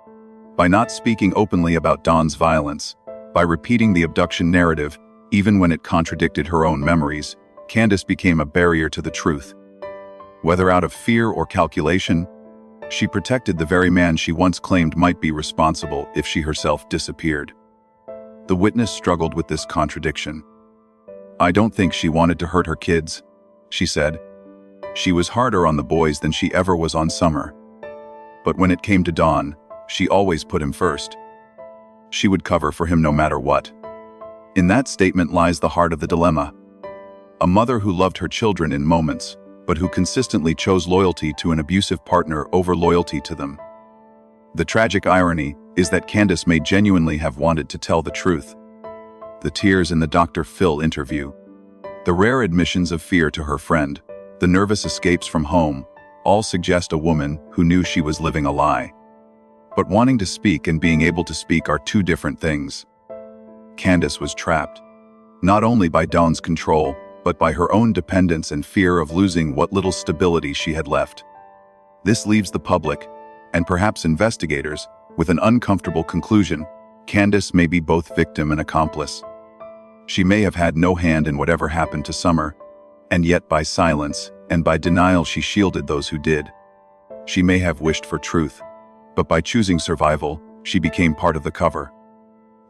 By not speaking openly about Dawn's violence, by repeating the abduction narrative, even when it contradicted her own memories, Candace became a barrier to the truth. Whether out of fear or calculation, she protected the very man she once claimed might be responsible if she herself disappeared. The witness struggled with this contradiction. "I don't think she wanted to hurt her kids," she said. "She was harder on the boys than she ever was on Summer. But when it came to Don, she always put him first. She would cover for him no matter what." In that statement lies the heart of the dilemma. A mother who loved her children in moments, but who consistently chose loyalty to an abusive partner over loyalty to them. The tragic irony is that Candace may genuinely have wanted to tell the truth. The tears in the Dr. Phil interview, the rare admissions of fear to her friend, the nervous escapes from home, all suggest a woman who knew she was living a lie. But wanting to speak and being able to speak are two different things. Candace was trapped, not only by Don's control, but by her own dependence and fear of losing what little stability she had left. This leaves the public, and perhaps investigators, with an uncomfortable conclusion. Candace may be both victim and accomplice. She may have had no hand in whatever happened to Summer, and yet by silence and by denial she shielded those who did. She may have wished for truth, but by choosing survival, she became part of the cover.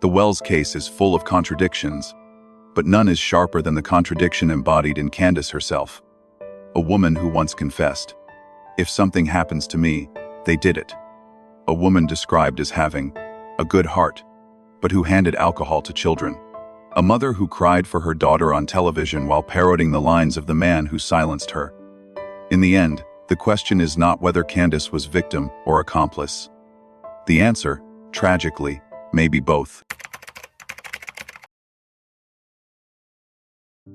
The Wells case is full of contradictions, but none is sharper than the contradiction embodied in Candace herself. A woman who once confessed, "If something happens to me, they did it." A woman described as having a good heart, but who handed alcohol to children. A mother who cried for her daughter on television while parroting the lines of the man who silenced her. In the end, the question is not whether Candace was victim or accomplice. The answer, tragically, may be both.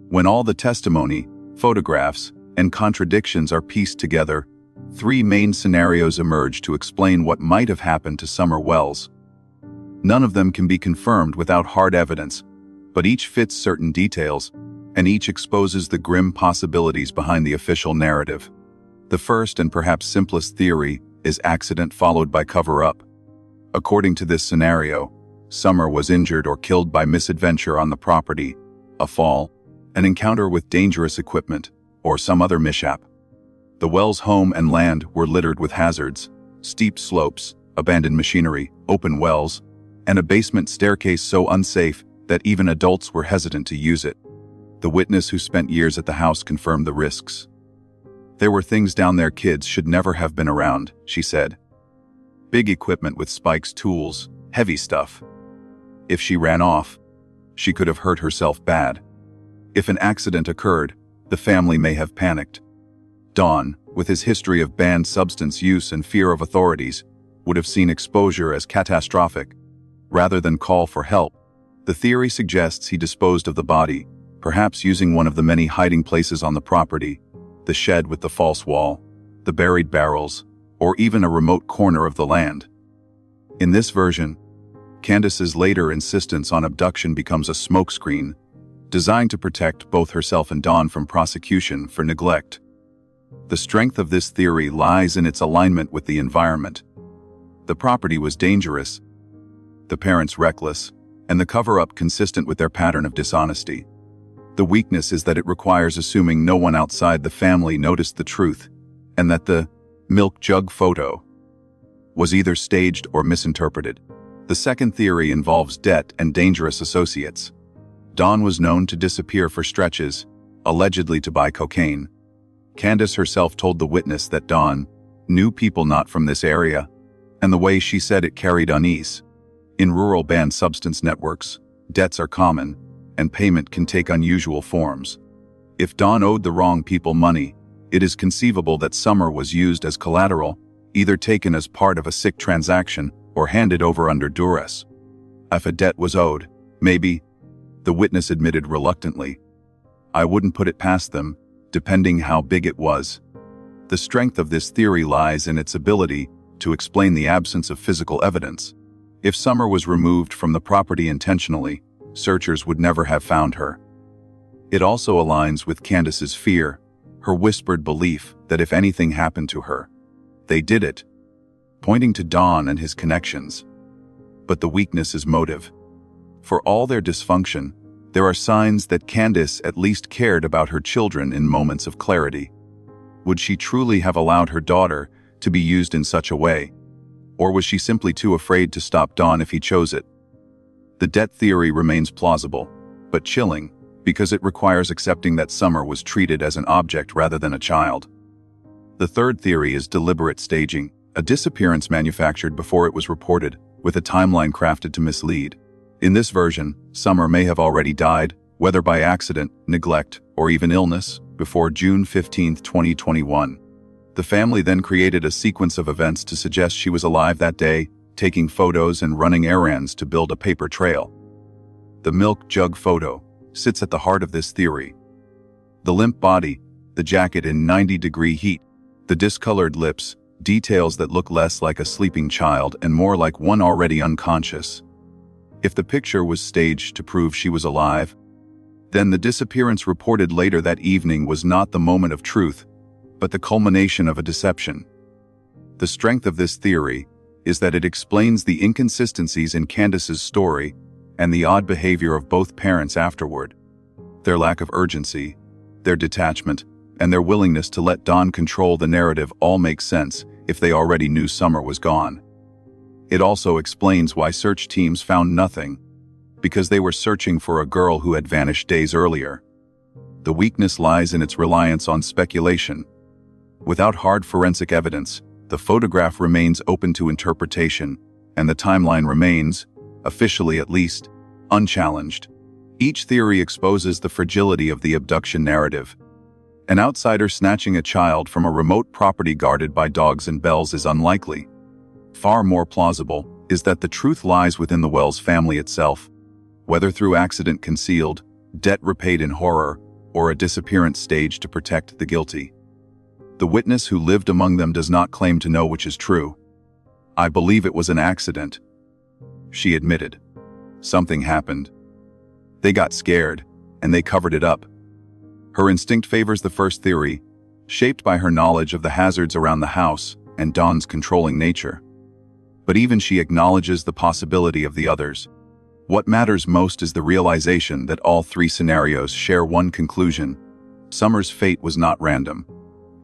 When all the testimony, photographs, and contradictions are pieced together, three main scenarios emerge to explain what might have happened to Summer Wells. None of them can be confirmed without hard evidence, but each fits certain details, and each exposes the grim possibilities behind the official narrative. The first and perhaps simplest theory is accident followed by cover-up. According to this scenario, Summer was injured or killed by misadventure on the property, a fall, an encounter with dangerous equipment, or some other mishap. The Wells' home and land were littered with hazards, steep slopes, abandoned machinery, open wells, and a basement staircase so unsafe that even adults were hesitant to use it. The witness who spent years at the house confirmed the risks. "There were things down there kids should never have been around," she said. "Big equipment with spikes, tools, heavy stuff. If she ran off, she could have hurt herself bad. If an accident occurred, the family may have panicked. Don, with his history of banned substance use and fear of authorities, would have seen exposure as catastrophic. Rather than call for help, the theory suggests he disposed of the body, perhaps using one of the many hiding places on the property, the shed with the false wall, the buried barrels, or even a remote corner of the land. In this version, Candace's later insistence on abduction becomes a smokescreen, designed to protect both herself and Don from prosecution for neglect. The strength of this theory lies in its alignment with the environment. The property was dangerous, the parents reckless, and the cover-up consistent with their pattern of dishonesty. The weakness is that it requires assuming no one outside the family noticed the truth, and that the milk jug photo was either staged or misinterpreted. The second theory involves debt and dangerous associates. Don was known to disappear for stretches, allegedly to buy cocaine. Candace herself told the witness that Don knew people not from this area, and the way she said it carried unease. In rural banned substance networks, debts are common, and payment can take unusual forms. If Don owed the wrong people money, it is conceivable that Summer was used as collateral, either taken as part of a sick transaction or handed over under duress. If a debt was owed, maybe, the witness admitted reluctantly, "I wouldn't put it past them, depending how big it was." The strength of this theory lies in its ability to explain the absence of physical evidence. If Summer was removed from the property intentionally, searchers would never have found her. It also aligns with Candace's fear, her whispered belief that if anything happened to her, they did it, pointing to Don and his connections. But the weakness is motive. For all their dysfunction, there are signs that Candace at least cared about her children in moments of clarity. Would she truly have allowed her daughter to be used in such a way? Or was she simply too afraid to stop Don if he chose it? The debt theory remains plausible, but chilling, because it requires accepting that Summer was treated as an object rather than a child. The third theory is deliberate staging, a disappearance manufactured before it was reported, with a timeline crafted to mislead. In this version, Summer may have already died, whether by accident, neglect, or even illness, before June 15, 2021. The family then created a sequence of events to suggest she was alive that day, taking photos and running errands to build a paper trail. The milk jug photo sits at the heart of this theory. The limp body, the jacket in 90-degree heat, the discolored lips, details that look less like a sleeping child and more like one already unconscious. If the picture was staged to prove she was alive, then the disappearance reported later that evening was not the moment of truth, but the culmination of a deception. The strength of this theory is that it explains the inconsistencies in Candace's story and the odd behavior of both parents afterward. Their lack of urgency, their detachment, and their willingness to let Dawn control the narrative all make sense if they already knew Summer was gone. It also explains why search teams found nothing, because they were searching for a girl who had vanished days earlier. The weakness lies in its reliance on speculation. Without hard forensic evidence, the photograph remains open to interpretation, and the timeline remains, officially at least, unchallenged. Each theory exposes the fragility of the abduction narrative. An outsider snatching a child from a remote property guarded by dogs and bells is unlikely. Far more plausible is that the truth lies within the Wells family itself, whether through accident concealed, debt repaid in horror, or a disappearance staged to protect the guilty. The witness who lived among them does not claim to know which is true. "I believe it was an accident," she admitted. "Something happened. They got scared, and they covered it up." Her instinct favors the first theory, shaped by her knowledge of the hazards around the house and Dawn's controlling nature. But even she acknowledges the possibility of the others. What matters most is the realization that all three scenarios share one conclusion: Summer's fate was not random.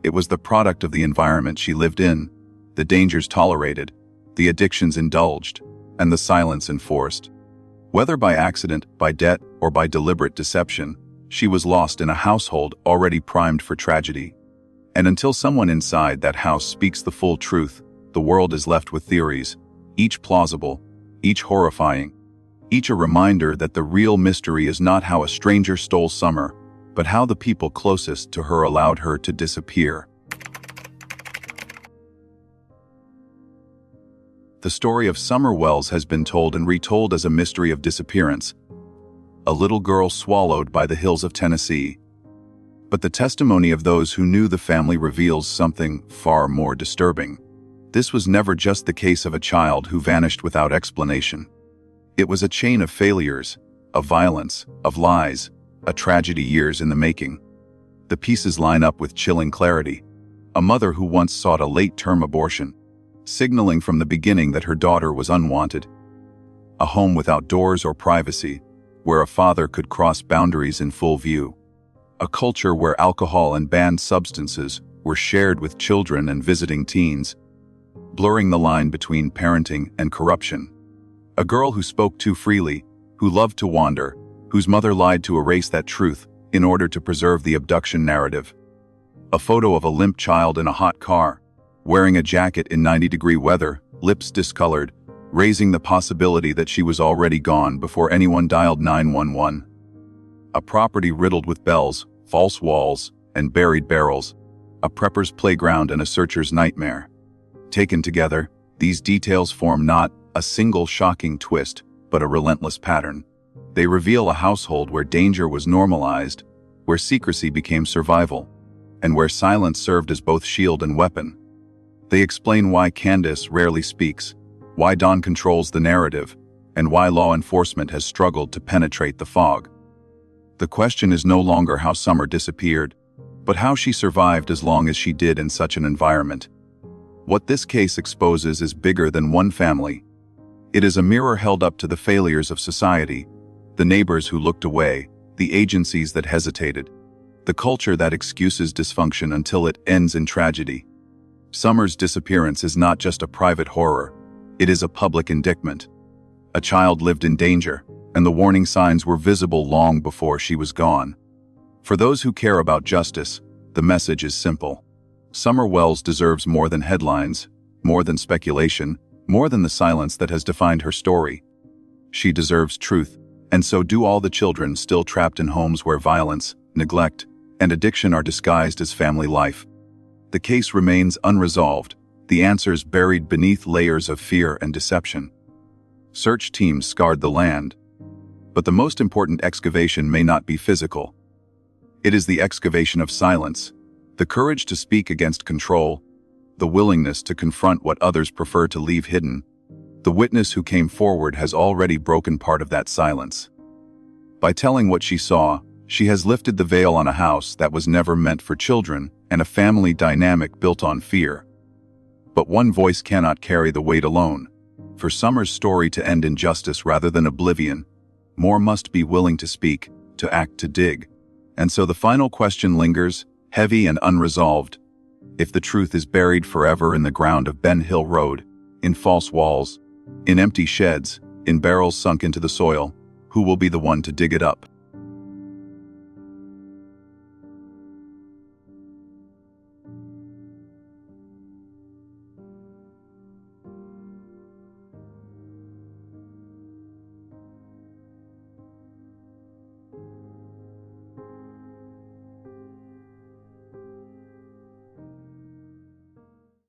It was the product of the environment she lived in, the dangers tolerated, the addictions indulged, and the silence enforced. Whether by accident, by debt, or by deliberate deception, she was lost in a household already primed for tragedy. And until someone inside that house speaks the full truth, the world is left with theories, each plausible, each horrifying, each a reminder that the real mystery is not how a stranger stole Summer, but how the people closest to her allowed her to disappear. The story of Summer Wells has been told and retold as a mystery of disappearance, a little girl swallowed by the hills of Tennessee. But the testimony of those who knew the family reveals something far more disturbing. This was never just the case of a child who vanished without explanation. It was a chain of failures, of violence, of lies, a tragedy years in the making. The pieces line up with chilling clarity. A mother who once sought a late-term abortion, signaling from the beginning that her daughter was unwanted. A home without doors or privacy, where a father could cross boundaries in full view. A culture where alcohol and banned substances were shared with children and visiting teens, blurring the line between parenting and corruption. A girl who spoke too freely, who loved to wander, whose mother lied to erase that truth in order to preserve the abduction narrative. A photo of a limp child in a hot car, wearing a jacket in 90-degree weather, lips discolored, raising the possibility that she was already gone before anyone dialed 911. A property riddled with bells, false walls, and buried barrels. A prepper's playground and a searcher's nightmare. Taken together, these details form not a single shocking twist, but a relentless pattern. They reveal a household where danger was normalized, where secrecy became survival, and where silence served as both shield and weapon. They explain why Candace rarely speaks, why Dawn controls the narrative, and why law enforcement has struggled to penetrate the fog. The question is no longer how Summer disappeared, but how she survived as long as she did in such an environment. What this case exposes is bigger than one family. It is a mirror held up to the failures of society, the neighbors who looked away, the agencies that hesitated, the culture that excuses dysfunction until it ends in tragedy. Summer's disappearance is not just a private horror, it is a public indictment. A child lived in danger, and the warning signs were visible long before she was gone. For those who care about justice, the message is simple. Summer Wells deserves more than headlines, more than speculation, more than the silence that has defined her story. She deserves truth, and so do all the children still trapped in homes where violence, neglect, and addiction are disguised as family life. The case remains unresolved, the answers buried beneath layers of fear and deception. Search teams scoured the land, but the most important excavation may not be physical. It is the excavation of silence, the courage to speak against control, the willingness to confront what others prefer to leave hidden. The witness who came forward has already broken part of that silence. By telling what she saw, she has lifted the veil on a house that was never meant for children and a family dynamic built on fear. But one voice cannot carry the weight alone. For Summer's story to end in justice rather than oblivion, more must be willing to speak, to act, to dig. And so the final question lingers, heavy and unresolved. If the truth is buried forever in the ground of Ben Hill Road, in false walls, in empty sheds, in barrels sunk into the soil, who will be the one to dig it up?